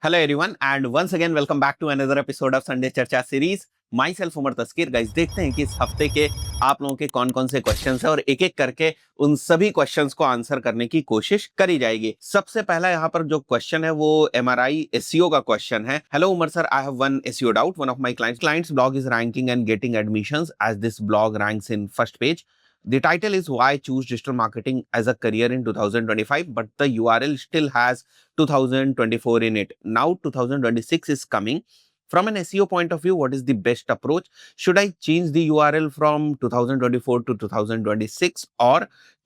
Hello everyone and once again welcome back to another episode of Sunday चर्चा series. Myself Umar Taskeer. Guys देखते हैं कि इस हफ्ते के आप लोगों के कौन कौन से क्वेश्चंस हैं और एक एक करके उन सभी क्वेश्चंस को आंसर करने की कोशिश करी जाएगी। सबसे पहला यहाँ पर जो क्वेश्चन है वो एमआरआई एसईओ का क्वेश्चन है। Hello Umar sir, I have one SEO doubt. One of my clients blog is ranking and getting admissions as this blog ranks in first page. The title is Why Choose Digital Marketing as a Career in 2025, but the URL still has 2024 in it. Now 2026 is coming. From an SEO point of view, what is the best approach? Should I change the URL from 2024 to 2026 or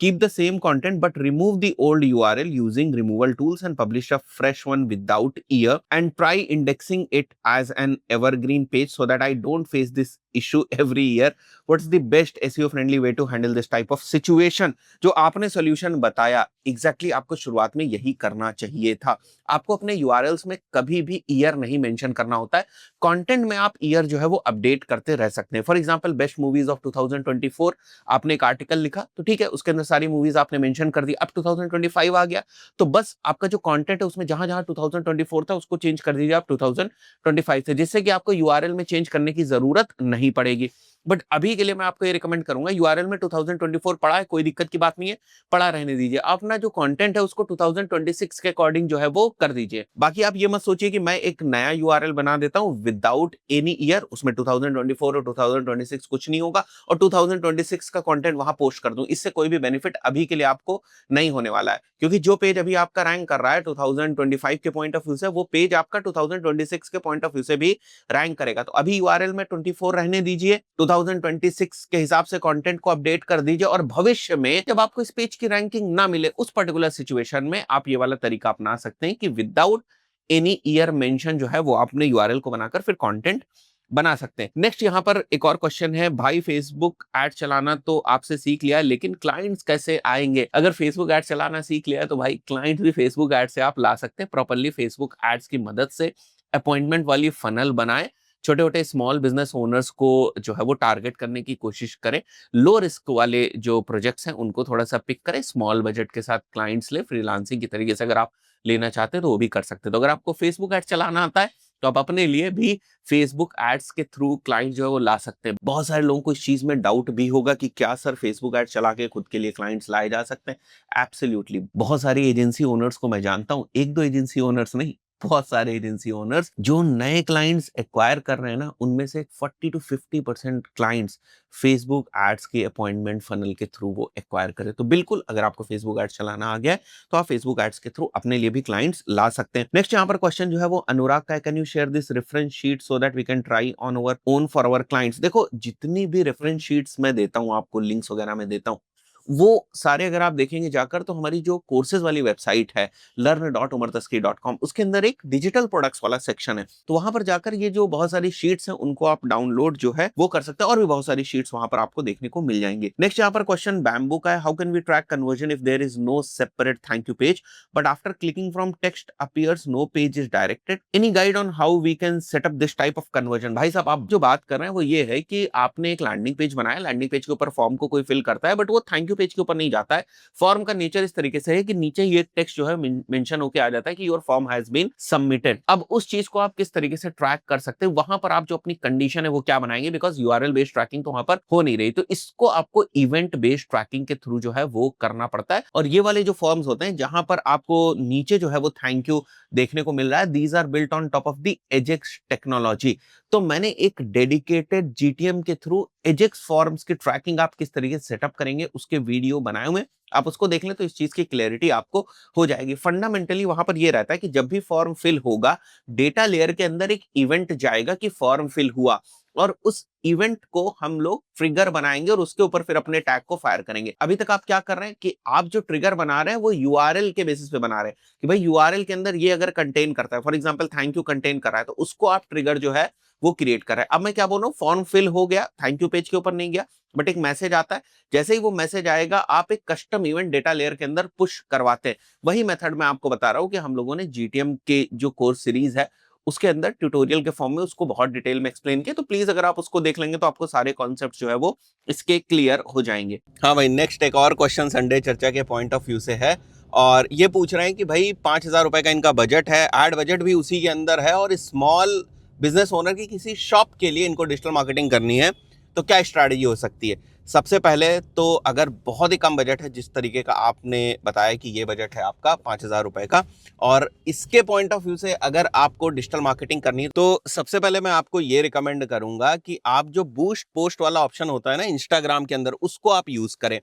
keep the same content but remove the old URL using removal tools and publish a fresh one without year and try indexing it as an evergreen page so that I don't face this issue every year? What's the best SEO friendly way to handle this type of situation? जो आपने solution बताया exactly आपको शुरुआत में यही करना चाहिए था। आपको अपने यूआरएल्स में कभी भी ईयर नहीं मेंशन करना होता है। कंटेंट में आप ईयर जो है वो अपडेट करते रह सकते हैं। For example best movies of 2024 आपने एक आर्टिकल लिखा तो ठीक है, उसके अंदर सारी मूवीज आपने मेंशन कर दी। अब 2025 आ गया तो बस आपका जो कंटेंट है उसमें जहां जहां 2024 था उसको चेंज कर दीजिए आप 2025 से, जिससे कि आपको यूआरएल में चेंज करने की जरूरत नहीं पड़ेगी। बट अभी के लिए मैं आपको ये रिकमेंड करूंगा, यूआरएल में 2024 पड़ा है, कोई दिक्कत की बात नहीं है, पड़ा रहने दीजिए। अपना जो कंटेंट है उसको 2026 के अकॉर्डिंग जो है वो कर दीजिए। बाकी आप ये मत सोचिए कि मैं एक नया यूआरएल बना देता हूं विदाउट एनी ईयर, उसमें 2024 और 2026 कुछ नहीं होगा और 2026 का कंटेंट वहां पोस्ट कर दूं। इससे कोई भी बेनिफिट अभी के लिए आपको नहीं होने वाला है, क्योंकि जो पेज अभी आपका रैंक कर रहा है 2025 के पॉइंट ऑफ व्यू से, वो पेज आपका 2026 के पॉइंट ऑफ व्यू से भी रैंक करेगा। तो अभी यूआरएल में 24 रहने दीजिए, 2026 के हिसाब से कंटेंट को अपडेट कर दीजिए और भविष्य में जब आपको इस पेज की रैंकिंग ना मिले उस पर्टिकुलर सिचुएशन में आप ये वाला तरीका अपना सकते हैं कि विदाउट एनी ईयर मेंशन जो है वो आपने यूआरएल को बनाकर फिर कंटेंट बना सकते हैं। नेक्स्ट यहाँ पर एक और क्वेश्चन है, भाई फेसबुक एड चलाना तो आपसे सीख लिया लेकिन क्लाइंट्स कैसे आएंगे? अगर फेसबुक एड चलाना सीख लिया है तो भाई क्लाइंट भी फेसबुक एड से आप ला सकते हैं। प्रॉपर्ली फेसबुक एड्स की मदद से अपॉइंटमेंट वाली फनल बनाए, छोटे छोटे स्मॉल बिजनेस ओनर्स को जो है वो टारगेट करने की कोशिश करें, लो रिस्क वाले जो प्रोजेक्ट्स हैं उनको थोड़ा सा पिक करें, स्मॉल बजट के साथ क्लाइंट्स ले, फ्रीलांसिंग की तरीके से अगर आप लेना चाहते हैं तो वो भी कर सकते हैं। तो अगर आपको फेसबुक एड चलाना आता है तो आप अपने लिए भी फेसबुक एड्स के थ्रू क्लाइंट जो है वो ला सकते हैं। बहुत सारे लोगों को इस चीज में डाउट भी होगा कि क्या सर फेसबुक एड चला के खुद के लिए क्लाइंट्स लाए जा सकते हैं? एब्सोल्युटली। बहुत सारी एजेंसी ओनर्स को मैं जानता हूं, एक दो एजेंसी ओनर्स नहीं, बहुत सारे एजेंसी ओनर्स जो नए क्लाइंट्स एक्वायर कर रहे हैं ना, उनमें से 40 to 50% क्लाइंट्स फेसबुक एड्स के अपॉइंटमेंट फनल के थ्रू वो एक्वायर करें। तो बिल्कुल अगर आपको फेसबुक एड्स चलाना आ गया है तो आप फेसबुक एड्स के थ्रू अपने लिए भी क्लाइंट्स ला सकते हैं। नेक्स्ट यहाँ पर क्वेश्चन जो है वो अनुराग का है, can you share this reference sheet so that we can try on our own for our clients? देखो, जितनी भी रेफरेंस शीट्स मैं देता हूँ आपको, लिंक्स वगैरह मैं देता हूँ, वो सारे अगर आप देखेंगे जाकर तो हमारी जो कोर्सेज वाली वेबसाइट है learn.umartasky.com, उसके अंदर एक डिजिटल प्रोडक्ट्स वाला सेक्शन है। तो वहां पर जाकर ये जो बहुत सारी शीट्स हैं उनको आप डाउनलोड जो है वो कर सकते हैं और भी बहुत सारी शीट्स वहां पर आपको देखने को मिल जाएंगी। नेक्स्ट यहाँ पर क्वेश्चन बैम्बू का है, how can we track conversion if there is no separate thank you page but after clicking from text appears no page is directed? Any guide on how we can set up this type of conversion? भाई साहब, आप जो बात कर रहे हैं वो ये है कि आपने एक लैंडिंग पेज बनाया, लैंडिंग पेज के ऊपर फॉर्म को कोई फिल करता है बट वो थैंक यू पेज के ऊपर नहीं जाता है। फॉर्म का नेचर इस तरीके से है कि नीचे ये टेक्स्ट जो है मेंशन होके आ जाता है कि your form has been submitted. अब उस चीज को आप किस तरीके से ट्रैक कर सकते हैं, वहां पर आप जो अपनी कंडीशन है वो क्या बनाएंगे, बिकॉज यूआरएल बेस्ड ट्रैकिंग तो वहां पर हो नहीं रही। तो इसको आपको इवेंट बेस्ड ट्रैकिंग के थ्रू जो है वो करना पड़ता है। और ये वाले जो फॉर्म्स होते हैं जहां पर आपको नीचे जो है वो थैंक यू देखने को मिल रहा है, these are built on top of the AJAX technology. तो मैंने एक डेडिकेटेड जीटीएम के थ्रू एजेक्स फॉर्म्स की ट्रैकिंग आप किस तरीके से सेटअप करेंगे उसके वीडियो बनाए हुए, आप उसको देख लें तो इस चीज की क्लैरिटी आपको हो जाएगी। फंडामेंटली वहां पर ये रहता है कि जब भी फॉर्म फिल होगा, डेटा लेयर के अंदर एक इवेंट जाएगा कि फॉर्म फिल हुआ और उस इवेंट को हम लोग ट्रिगर बनाएंगे और उसके ऊपर फिर अपने टैग को फायर करेंगे। अभी तक आप क्या कर रहे हैं कि आप जो ट्रिगर बना रहे हैं वो यूआरएल के बेसिस पे बना रहे हैं कि भाई यूआरएल के अंदर ये अगर कंटेन करता है, for example thank you contain कर रहा है, तो उसको आप ट्रिगर जो है वो क्रिएट कर रहे हैं। अब मैं क्या बोल रहा हूँ, फॉर्म फिल हो गया, थैंक यू पेज के ऊपर नहीं गया बट एक मैसेज आता है, जैसे ही वो मैसेज आएगा आप एक कस्टम इवेंट डेटा लेयर के अंदर पुश करवाते हैं। वही मेथड मैं आपको बता रहा हूँ कि हम लोगों ने जीटीएम के जो कोर्स सीरीज है उसके अंदर ट्यूटोरियल के फॉर्म में उसको बहुत डिटेल में एक्सप्लेन किया। तो प्लीज अगर आप उसको देख लेंगे तो आपको सारे कॉन्सेप्ट जो है वो इसके क्लियर हो जाएंगे। हाँ भाई, नेक्स्ट एक और क्वेश्चन संडे चर्चा के पॉइंट ऑफ व्यू से है, और ये पूछ रहे हैं कि भाई 5,000 रुपए का इनका बजट है, एड बजट भी उसी के अंदर है और स्मॉल बिजनेस ओनर की किसी शॉप के लिए इनको डिजिटल मार्केटिंग करनी है, तो क्या स्ट्रैटेजी हो सकती है। सबसे पहले तो अगर बहुत ही कम बजट है, जिस तरीके का आपने बताया कि ये बजट है आपका 5,000 रुपए का, और इसके पॉइंट ऑफ व्यू से अगर आपको डिजिटल मार्केटिंग करनी है, तो सबसे पहले मैं आपको ये रिकमेंड करूंगा कि आप जो बूस्ट पोस्ट वाला ऑप्शन होता है ना इंस्टाग्राम के अंदर, उसको आप यूज करें।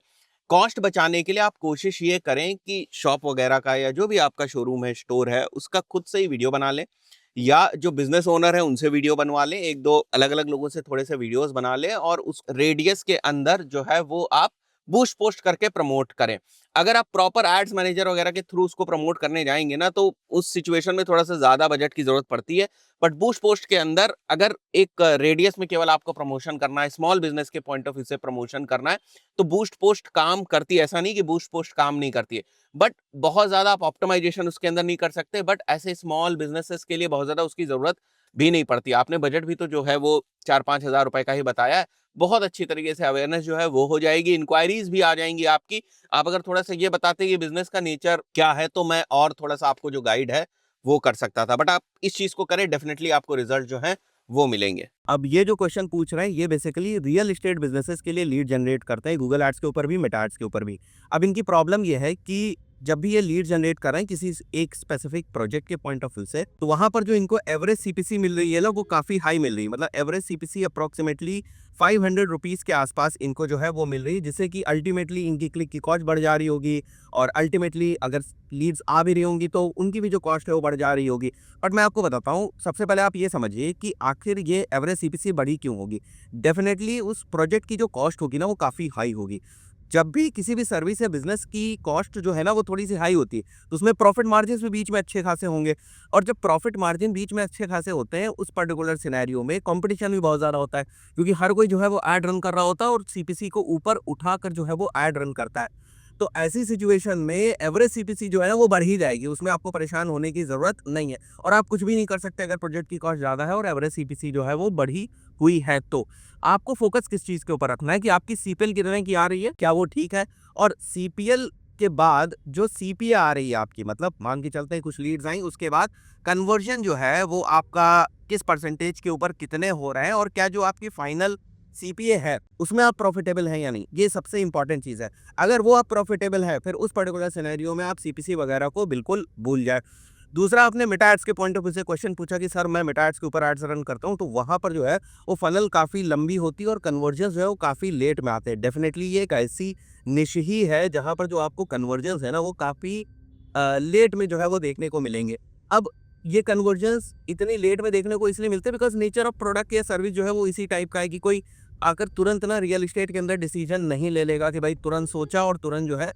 कॉस्ट बचाने के लिए आप कोशिश ये करें कि शॉप वगैरह का या जो भी आपका शोरूम है, स्टोर है, उसका खुद से ही वीडियो बना लें, या जो बिजनेस ओनर है उनसे वीडियो बनवा लें, एक दो अलग अलग लोगों से थोड़े से वीडियोस बना लें और उस रेडियस के अंदर जो है वो आप बूस्ट पोस्ट करके प्रमोट करें। अगर आप प्रॉपर एड्स मैनेजर वगैरह के थ्रू उसको प्रमोट करने जाएंगे ना, तो उस सिचुएशन में थोड़ा सा ज्यादा बजट की जरूरत पड़ती है। बट बूस्ट पोस्ट के अंदर अगर एक रेडियस में केवल आपको प्रमोशन करना है, स्मॉल बिजनेस के पॉइंट ऑफ व्यू से प्रमोशन करना है, तो बूस्ट पोस्ट काम करती है। ऐसा नहीं कि बूस्ट पोस्ट काम नहीं करती है, बट बहुत ज्यादा आप ऑप्टिमाइजेशन उसके अंदर नहीं कर सकते। बट ऐसे स्मॉल बिजनेसेस के लिए बहुत ज्यादा उसकी जरूरत भी नहीं पड़ती। आपने बजट भी तो जो है वो 4-5 हजार रुपए का ही बताया है। बहुत अच्छी तरीके से अवेयरनेस जो है वो हो जाएगी, इंक्वायरीज भी आ जाएंगी आपकी। आप अगर थोड़ा सा ये बताते कि बिजनेस का नेचर क्या है, तो मैं और थोड़ा सा आपको जो गाइड है वो कर सकता था। बट आप इस चीज को करें, डेफिनेटली आपको रिजल्ट जो है वो मिलेंगे। अब ये जो क्वेश्चन पूछ रहे हैं ये बेसिकली रियल एस्टेट बिजनेसेस के लिए लीड जनरेट करते हैं, गूगल एड्स के ऊपर भी, मेटा एड्स के ऊपर भी। अब इनकी प्रॉब्लम ये है कि जब भी ये लीड जनरेट कर रहे हैं किसी एक स्पेसिफिक प्रोजेक्ट के पॉइंट ऑफ व्यू से, तो वहां पर जो इनको एवरेज सीपीसी मिल रही है ना, वो काफी हाई मिल रही है। मतलब एवरेज सीपीसी अप्रोक्सीमेटली 500 रुपीज के आसपास इनको जो है वो मिल रही है, जिससे कि अल्टीमेटली इनकी क्लिक की कॉस्ट बढ़ जा रही होगी, और अल्टीमेटली अगर लीड्स आ भी रही होंगी तो उनकी भी जो कॉस्ट है वो बढ़ जा रही होगी। बट मैं आपको बताता हूँ, सबसे पहले आप ये समझिए कि आखिर ये एवरेज सीपीसी बढ़ी क्यों होगी। डेफिनेटली उस प्रोजेक्ट की जो कॉस्ट होगी ना वो काफ़ी हाई होगी। जब भी किसी भी सर्विस या बिजनेस की कॉस्ट जो है ना वो थोड़ी सी हाई होती है, तो उसमें प्रॉफिट मार्जिन भी बीच में अच्छे खासे होंगे। और जब प्रॉफिट मार्जिन बीच में अच्छे खासे होते हैं, उस पर्टिकुलर सिनेरियो में कंपटीशन भी बहुत ज़्यादा होता है, क्योंकि हर कोई जो है वो ऐड रन कर रहा होता है और सीपीसी को ऊपर उठाकर जो है वो ऐड रन करता है। तो ऐसी सिचुएशन में एवरेज सीपीसी जो है ना वो बढ़ ही जाएगी, उसमें आपको परेशान होने की ज़रूरत नहीं है। और आप कुछ भी नहीं कर सकते अगर प्रोजेक्ट की कॉस्ट ज़्यादा है और एवरेज सीपीसी जो है वो बढ़ी हुई है। तो आपको फोकस किस चीज़ के ऊपर रखना है कि आपकी सीपीएल कितने की आ रही है, क्या वो ठीक है। और सीपीएल के बाद जो सीपीए आ रही है आपकी, मतलब मान के चलते हैं कुछ लीड्स आई, उसके बाद कन्वर्जन जो है वो आपका किस परसेंटेज के ऊपर कितने हो रहे हैं, और क्या जो आपकी फाइनल सीपीए है उसमें आप प्रॉफिटेबल हैं या नहीं, ये सबसे इंपॉर्टेंट चीज़ है। अगर वो आप प्रॉफिटेबल है, फिर उस पर्टिकुलर सिनेरियो में आप सीपीसी वगैरह को बिल्कुल भूल जाए। दूसरा, आपने मेटा एड्स के पॉइंट ऑफ व्यू से क्वेश्चन पूछा कि सर मैं मेटा एड्स के ऊपर एड्स रन करता हूँ, तो वहाँ पर जो है वो फनल काफ़ी लंबी होती है और कन्वर्जन्स जो है वो काफ़ी लेट में आते हैं। डेफिनेटली ये एक ऐसी निश ही है जहाँ पर जो आपको कन्वर्जन्स है ना वो काफ़ी लेट में जो है वो देखने को मिलेंगे। अब ये कन्वर्जन्स इतनी लेट में देखने को इसलिए मिलते हैं बिकॉज नेचर ऑफ प्रोडक्ट या सर्विस जो है वो इसी टाइप का है कि कोई आकर तुरंत ना रियल एस्टेट के अंदर डिसीजन नहीं ले लेगा कि भाई तुरंत सोचा और तुरंत जो है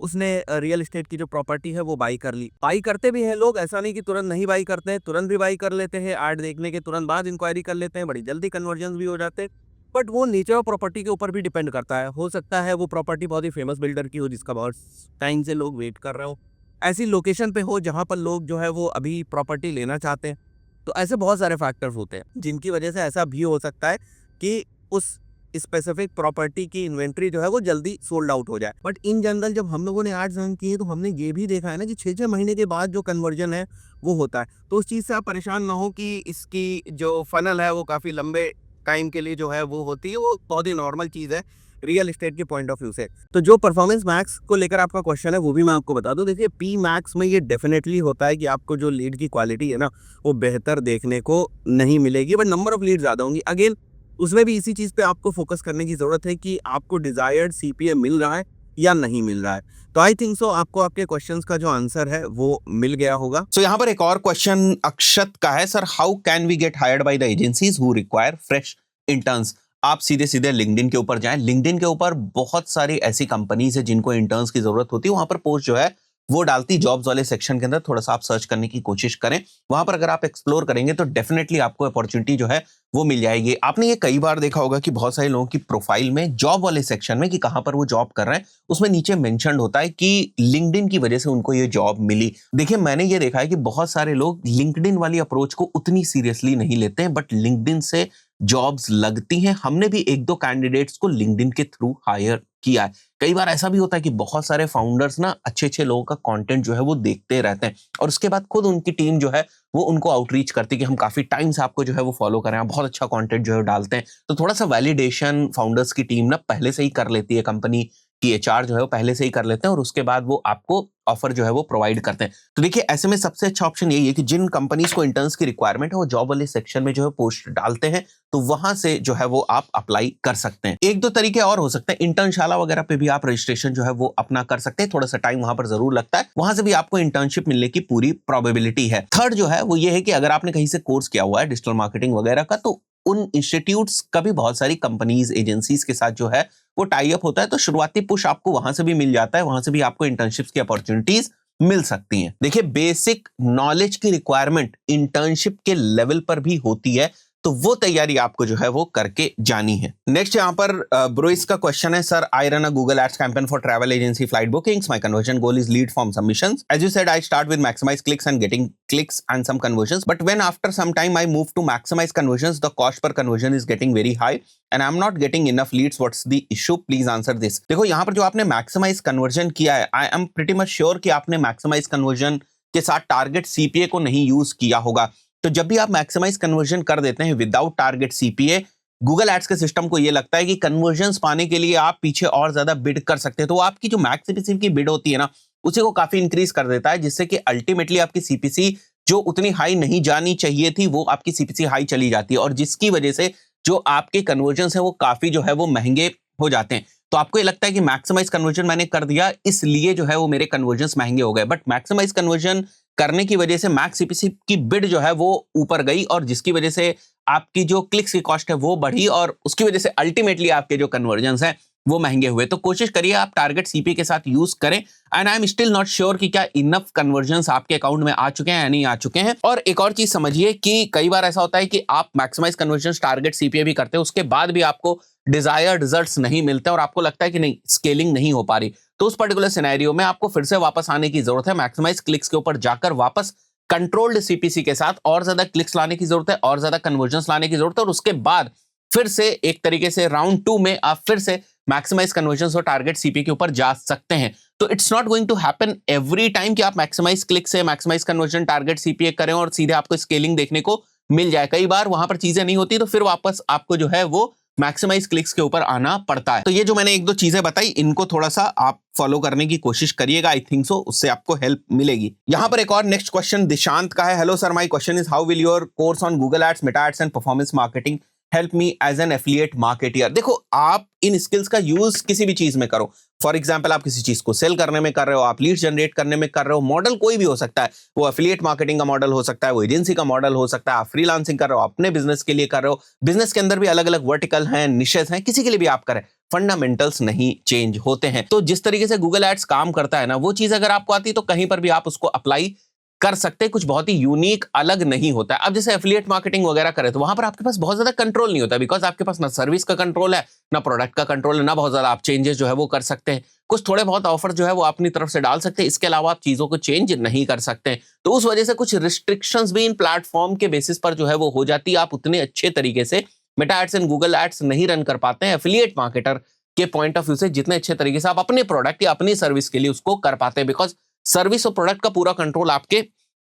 उसने रियल एस्टेट की जो प्रॉपर्टी है वो बाई कर ली। बाई करते भी हैं लोग, ऐसा नहीं कि तुरंत नहीं बाई करते हैं, तुरंत भी बाई कर लेते हैं, ऐड देखने के तुरंत बाद इंक्वायरी कर लेते हैं, बड़ी जल्दी कन्वर्जन भी हो जाते हैं। बट वो नेचर ऑफ प्रॉपर्टी के ऊपर भी डिपेंड करता है। हो सकता है वो प्रॉपर्टी बहुत ही फेमस बिल्डर की हो जिसका बहुत टाइम से लोग वेट कर रहे हो, ऐसी लोकेशन पे हो जहाँ पर लोग जो है वो अभी प्रॉपर्टी लेना चाहते हैं। तो ऐसे बहुत सारे फैक्टर्स होते हैं जिनकी वजह से ऐसा भी हो सकता है कि उस स्पेसिफिक प्रॉपर्टी की इन्वेंट्री जो है वो जल्दी सोल्ड आउट हो जाए। बट इन जनरल जब हम लोगों ने एड्स रन किए तो हमने ये भी देखा है ना कि 6-6 महीने के बाद जो कन्वर्जन है वो होता है। तो उस चीज़ से आप परेशान ना हो कि इसकी जो फनल है वो काफ़ी लंबे टाइम के लिए जो है वो होती है, वो बहुत ही नॉर्मल चीज़ है रियल एस्टेट के पॉइंट ऑफ व्यू से। तो जो परफॉर्मेंस मैक्स को लेकर आपका क्वेश्चन है वो भी मैं आपको बता दूं। देखिए, पी मैक्स में ये डेफिनेटली होता है कि आपको जो लीड की क्वालिटी है ना वो बेहतर देखने को नहीं मिलेगी, बट नंबर ऑफ लीड ज़्यादा होंगी। अगेन उसमें भी इसी चीज़ पे आपको फोकस करने की ज़रूरत है कि आपको डिजायर्ड सीपीए मिल रहा है या नहीं मिल रहा है। तो आई थिंक सो आपको आपके क्वेश्चंस का जो आंसर है वो मिल गया होगा। सो यहाँ पर एक और क्वेश्चन अक्षत का है, sir how can we get hired by the agencies who require fresh interns. आप सीधे सीधे लिंक्डइन के ऊपर जाएं। लिंक्डइन के ऊपर बहुत सारी ऐसी कंपनीज है जिनको इंटर्न्स की जरूरत होती है, वहां पर पोस्ट जो है वो डालती जॉब्स वाले सेक्शन के अंदर। थोड़ा सा आप सर्च करने की कोशिश करें, वहां पर अगर आप एक्सप्लोर करेंगे तो डेफिनेटली आपको अपॉर्चुनिटी जो है वो मिल जाएगी। आपने ये कई बार देखा होगा कि बहुत सारे लोगों की प्रोफाइल में जॉब वाले सेक्शन में कि कहां पर वो जॉब कर रहे हैं उसमें नीचे मेंशन्ड होता है कि लिंक्डइन की वजह से उनको ये जॉब मिली। देखिए, मैंने ये देखा है कि बहुत सारे लोग लिंक्डइन वाली अप्रोच को उतनी सीरियसली नहीं लेते हैं, बट लिंक्डइन से जॉब्स लगती हैं। हमने भी एक दो कैंडिडेट्स को लिंक्डइन के थ्रू हायर किया है। कई बार ऐसा भी होता है कि बहुत सारे फाउंडर्स ना अच्छे लोगों का कंटेंट जो है वो देखते रहते हैं और उसके बाद खुद उनकी टीम जो है वो उनको आउटरीच करती है कि हम काफी टाइम से आपको जो है वो फॉलो कर रहे हैं, बहुत अच्छा कंटेंट जो है डालते हैं। तो थोड़ा सा वैलिडेशन फाउंडर्स की टीम ना पहले से ही कर लेती है, कंपनी की एचआर जो है वो पहले से ही कर लेते हैं और उसके बाद वो आपको ऑफर जो है वो प्रोवाइड करते हैं। तो देखिए ऐसे में सबसे अच्छा ऑप्शन यही है कि जिन कंपनीज को इंटर्न्स की रिक्वायरमेंट है वो जॉब वाले सेक्शन में जो है पोस्ट डालते हैं, तो वहां से जो है वो आप अप्लाई कर सकते हैं। एक दो तरीके और हो सकते हैं, इंटर्नशाला वगैरह पे भी आप रजिस्ट्रेशन जो है वो अपना कर सकते हैं। थोड़ा सा टाइम वहां पर जरूर लगता है, वहां से भी आपको इंटर्नशिप मिलने की पूरी प्रोबेबिलिटी है। थर्ड जो है वो ये है कि अगर आपने कहीं से कोर्स किया हुआ है डिजिटल मार्केटिंग वगैरह का, तो उन इंस्टीट्यूट्स का भी बहुत सारी कंपनीज एजेंसीज के साथ जो है वो टाई अप होता है, तो शुरुआती पुश आपको वहां से भी मिल जाता है, वहां से भी आपको इंटर्नशिप्स की अपॉर्चुनिटीज मिल सकती हैं। देखिए बेसिक नॉलेज की रिक्वायरमेंट इंटर्नशिप के लेवल पर भी होती है, तो वो तैयारी आपको जो है वो करके जानी है। नेक्स्ट यहाँ पर ब्रोइस का क्वेश्चन है, sir I run a Google ads campaign for travel agency flight bookings, my conversion goal is lead form submissions, as you said I start with maximize clicks and getting clicks and some conversions, but when after some time I move to maximize conversions, the cost per conversion is getting very high and I'm not getting enough leads. What's the issue? Please answer this. देखो यहाँ पर जो आपने maximise conversion किया है, I am pretty much sure कि आपने maximise conversion के साथ टारगेट सीपीए को नहीं यूज किया होगा। तो जब भी आप मैक्सिमाइज कन्वर्जन कर देते हैं without target CPA, Google ads के सिस्टम को ये लगता है कि कन्वर्जन्स पाने के लिए आप पीछे और ज्यादा बिड कर सकते हैं, तो आपकी जो मैक्स सीपीसी की बिड होती है ना उसी को काफी इंक्रीज कर देता है, जिससे कि अल्टीमेटली आपकी सीपीसी जो उतनी हाई नहीं जानी चाहिए थी वो आपकी सीपीसी हाई चली जाती है और जिसकी वजह से जो आपके कन्वर्जन्स है वो काफी जो है वो महंगे हो जाते हैं। तो आपको ये लगता है कि मैक्सिमाइज कन्वर्जन मैंने कर दिया इसलिए जो है वो मेरे कन्वर्जन्स महंगे हो गए, बट मैक्सिमाइज कन्वर्जन करने की वजह से मैक्स सीपीसी की बिड जो है वो ऊपर गई और जिसकी वजह से आपकी जो क्लिक्स की कॉस्ट है वो बढ़ी और उसकी वजह से अल्टीमेटली आपके जो कन्वर्जन्स हैं वो महंगे हुए। तो कोशिश करिए आप टारगेट सीपी के साथ यूज करें, and I am still not sure कि क्या इनफ कन्वर्जन्स आपके अकाउंट में आ चुके हैं या नहीं आ चुके हैं। और एक और चीज समझिए कि कई बार ऐसा होता है कि आप मैक्सिमाइज कन्वर्जन्स टारगेट सीपीए भी करते हैं, उसके बाद भी आपको डिजायर्ड रिजल्ट्स नहीं मिलते और आपको लगता है कि नहीं स्केलिंग नहीं हो पा रही, तो उस पर्टिकुलर सिनेरियो में आपको फिर से वापस आने की जरूरत है। मैक्सिमाइज क्लिक्स के ऊपर जाकर वापस कंट्रोल्ड सीपीसी के साथ और ज्यादा क्लिक्स लाने की जरूरत है, और ज्यादा कन्वर्जन्स लाने की जरूरत है, और उसके बाद फिर से एक तरीके से राउंड 2 में आप फिर से मैक्सिमाइज कन्वर्जन्स और टारगेट सीपी के ऊपर जा सकते हैं। तो it's not going to happen every time कि आप मैक्सिमाइज क्लिक से मैक्सिमाइज कन्वर्जन टारगेट सीपीए करें और सीधे आपको स्केलिंग देखने को मिल जाए। कई बार वहां पर चीजें नहीं होती तो फिर वापस आपको जो है वो मैक्सिमाइज क्लिक्स के ऊपर आना पड़ता है। तो ये जो मैंने एक दो चीजें बताई इनको थोड़ा सा आप फॉलो करने की कोशिश करिएगा, आई थिंक सो उससे आपको हेल्प मिलेगी। यहां पर एक और नेक्स्ट क्वेश्चन दिशांत का है, hello sir my question is how will your course on Google ads, Meta ads and performance marketing help me as an affiliate marketer. देखो आप इन स्किल्स का यूज किसी भी चीज में करो, फॉर एग्जाम्पल आप किसी चीज को सेल करने में कर रहे हो, आप लीड जनरेट करने में कर रहे हो, मॉडल कोई भी हो सकता है, वो एफिलिएट मार्केटिंग का मॉडल हो सकता है, वो एजेंसी का मॉडल हो सकता है, आप फ्रीलांसिंग कर रहे हो, अपने बिजनेस के लिए कर रहे हो, बिजनेस के अंदर भी अलग अलग वर्टिकल हैं, निशेस हैं, किसी के लिए भी आप करें, फंडामेंटल्स नहीं चेंज होते हैं। तो जिस तरीके से गूगल एड्स काम करता है ना वो चीज अगर आपको आती है तो कहीं पर भी आप उसको अप्लाई कर सकते हैं, कुछ बहुत ही यूनिक अलग नहीं होता है। अब जैसे एफिलिएट मार्केटिंग वगैरह करें तो वहां पर आपके पास बहुत ज्यादा कंट्रोल नहीं होता, बिकॉज आपके पास ना सर्विस का कंट्रोल है, ना प्रोडक्ट का कंट्रोल है, ना बहुत ज्यादा आप चेंजेस जो है वो कर सकते हैं। कुछ थोड़े बहुत ऑफर जो है वो अपनी तरफ से डाल सकते हैं, इसके अलावा आप चीजों को चेंज नहीं कर सकते हैं। तो उस वजह से कुछ रिस्ट्रिक्शंस भी इन प्लेटफॉर्म के बेसिस पर जो है वो हो जाती है। आप उतने अच्छे तरीके से Meta ads and Google ads नहीं रन कर पाते हैं एफिलिएट मार्केटर के पॉइंट ऑफ व्यू से जितने अच्छे तरीके से आप अपने प्रोडक्ट या अपनी सर्विस के लिए उसको कर पाते हैं, बिकॉज सर्विस और प्रोडक्ट का पूरा कंट्रोल आपके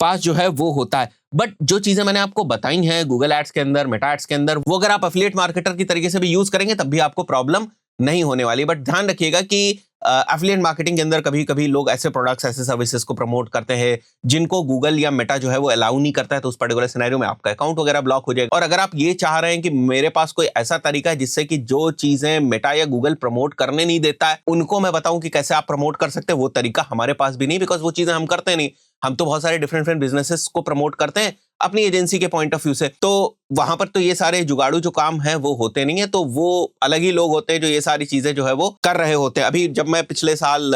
पास जो है वो होता है। बट जो चीजें मैंने आपको बताई हैं गूगल एड्स के अंदर, मेटा एड्स के अंदर, वो अगर आप एफिलिएट मार्केटर की तरीके से भी यूज करेंगे तब भी आपको प्रॉब्लम नहीं होने वाली। बट ध्यान रखिएगा कि एफिलिएट मार्केटिंग के अंदर कभी कभी लोग ऐसे प्रोडक्ट्स ऐसे सर्विसेज को प्रमोट करते हैं जिनको गूगल या मेटा जो है वो अलाउ नहीं करता है, तो उस पर्टिकुलर सिनेरियो में आपका अकाउंट वगैरह ब्लॉक हो जाएगा। और अगर आप ये चाह रहे हैं कि मेरे पास कोई ऐसा तरीका है जिससे कि जो चीजें मेटा या गूगल प्रमोट करने नहीं देता है उनको मैं बताऊं कि कैसे आप प्रमोट कर सकते हैं, वो तरीका हमारे पास भी नहीं, बिकॉज वो चीजें हम करते नहीं। हम तो बहुत सारे डिफरेंट बिजनेसेस को प्रमोट करते हैं अपनी एजेंसी के पॉइंट ऑफ व्यू से, तो वहां पर तो ये सारे जुगाड़ू जो काम है वो होते नहीं है, तो वो अलग ही लोग होते हैं जो ये सारी चीजें जो है वो कर रहे होते हैं। अभी जब मैं पिछले साल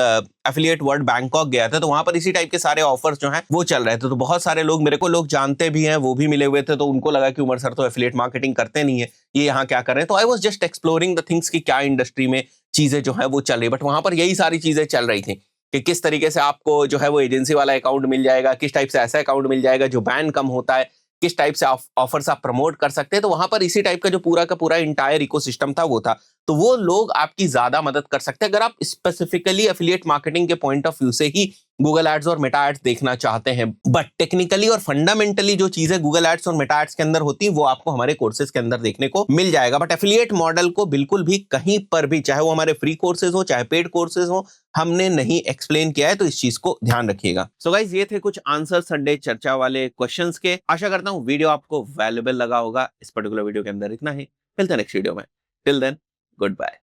एफिलिएट वर्ल्ड बैंकॉक गया था तो वहां पर इसी टाइप के सारे ऑफर्स जो हैं वो चल रहे थे, तो बहुत सारे लोग मेरे को लोग जानते भी हैं, वो भी मिले हुए थे, तो उनको लगा कि उमर सर तो एफिलिएट मार्केटिंग करते नहीं है, ये यहाँ क्या कर रहे हैं। तो I was just exploring the things कि क्या इंडस्ट्री में चीजें जो है वो चल रही, बट वहां पर यही सारी चीजें चल रही थी कि किस तरीके से आपको जो है वो एजेंसी वाला अकाउंट मिल जाएगा, किस टाइप से ऐसा अकाउंट मिल जाएगा जो बैन कम होता है, किस टाइप से ऑफर्स आप प्रमोट कर सकते हैं। तो वहां पर इसी टाइप का जो पूरा का पूरा इंटायर इकोसिस्टम था वो था। तो वो लोग आपकी ज्यादा मदद कर सकते हैं अगर आप स्पेसिफिकली एफिलिएट मार्केटिंग के पॉइंट ऑफ व्यू से ही गूगल एड्स और मेटा एड्स देखना चाहते हैं। बट टेक्निकली और फंडामेंटली जो चीजें गूगल एड्स और मेटा एड्स के अंदर होती है वो आपको हमारे कोर्सेज के अंदर देखने को मिल जाएगा। बट एफिलिएट मॉडल को बिल्कुल भी कहीं पर भी, चाहे वो हमारे फ्री कोर्सेज हो चाहे पेड कोर्सेज हो, हमने नहीं एक्सप्लेन किया है, तो इस चीज को ध्यान रखिएगा। सो गाइस, ये थे कुछ आंसर संडे चर्चा वाले क्वेश्चंस के। आशा करता हूं वीडियो आपको वैल्यूएबल लगा होगा। इस पर्टिकुलर वीडियो के अंदर इतना ही, मिलते हैं नेक्स्ट वीडियो में। Till then, good bye.